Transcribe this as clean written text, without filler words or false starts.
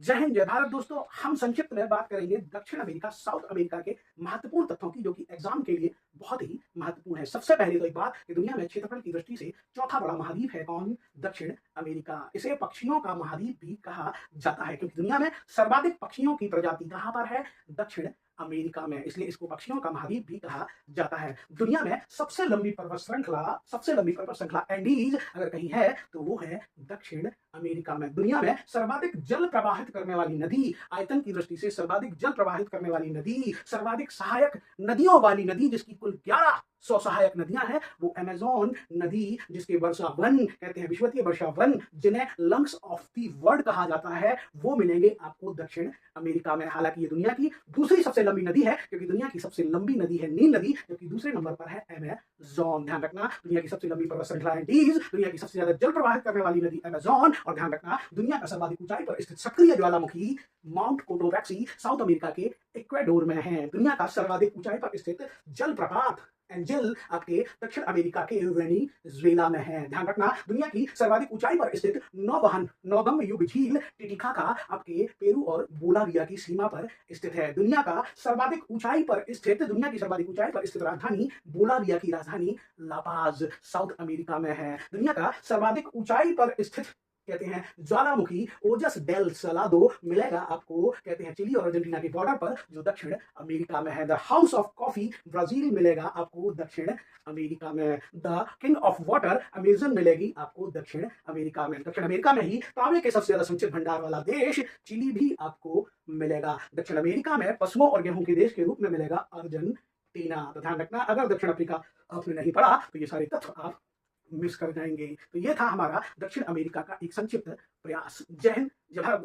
जय हिंद जय भारत दोस्तों। हम संक्षिप्त में बात करेंगे दक्षिण अमेरिका साउथ अमेरिका के महत्वपूर्ण तथ्यों की, जो कि एग्जाम के लिए बहुत ही महत्वपूर्ण है। सबसे पहले तो एक बात कि दुनिया में क्षेत्रफल की दृष्टि से चौथा बड़ा महाद्वीप है कौन? दक्षिण अमेरिका। इसे पक्षियों का महाद्वीप भी कहा जाता है, क्योंकि दुनिया में सर्वाधिक पक्षियों की प्रजाति कहां पर है? दक्षिण अमेरिका में, इसलिए इसको पक्षियों का महाद्वीप भी कहा जाता है। दुनिया में सबसे लंबी पर्वत श्रृंखला एंडीज अगर कहीं है तो वो है दक्षिण अमेरिका में। दुनिया में सर्वाधिक जल प्रवाहित करने वाली नदी, आयतन की दृष्टि से सर्वाधिक जल प्रवाहित करने वाली नदी, सर्वाधिक सहायक नदियों वाली नदी, जिसकी कुल 1100 सहायक नदियां हैं, वो अमेज़न नदी, जिसके वर्षा वन कहते हैं, विश्वतीय वर्षा वन, जिन्हें लंग्स ऑफ द वर्ल्ड कहा जाता है, वो मिलेंगे आपको दक्षिण अमेरिका में। हालांकि ये दुनिया की दूसरी सबसे लंबी नदी है, क्योंकि दुनिया की सबसे लंबी नदी है नील नदी, जबकि दूसरे नंबर पर है अमेज़न। ध्यान रखना, दुनिया की सबसे लंबी पर्वत श्रृंखला एंडीज, दुनिया की सबसे ज्यादा जल प्रवाहित करने वाली नदी अमेज़न, और ध्यान रखना दुनिया का सर्वाधिक ऊंचाई पर स्थित सक्रिय ज्वालामुखी माउंट कोटोवैक्सी साउथ अमेरिका के इक्वाडोर में है। दुनिया का सर्वाधिक ऊंचाई पर स्थित जलप्रपात एंजल आपके दक्षिण अमेरिका के वेनेजुएला में है। ध्यान रखना, दुनिया की सर्वाधिक ऊंचाई पर स्थित नौगम्य युग झील टिटिकाका आपके पेरू और बोलाविया की सीमा पर स्थित है। दुनिया की सर्वाधिक ऊंचाई पर स्थित राजधानी बोलाविया की राजधानी लापाज साउथ अमेरिका में है। दुनिया का सर्वाधिक ऊंचाई पर स्थित कहते हैं ज्वालामुखी ओजस डेल सलादो मिलेगा आपको, कहते हैं, चिली और अर्जेंटीना के बॉर्डर पर, जो दक्षिण अमेरिका में है। The house of coffee Brazil मिलेगा आपको दक्षिण अमेरिका में। The king of water Amazon मिलेगी आपको दक्षिण अमेरिका में। दक्षिण अमेरिका में ही तांबे के सबसे ज्यादा संचित भंडार वाला देश चिली भी आपको मिलेगा। दक्षिण अमेरिका में पशुओं और गेहूं के देश के रूप में मिलेगा अर्जेंटीना। तो ध्यान रखना, अगर दक्षिण अफ्रीका आपने नहीं पढ़ा तो ये सारे तथ्य आप मिस कर जाएंगे। तो ये था हमारा दक्षिण अमेरिका का एक संक्षिप्त प्रयास। जय हिंद जय भारत।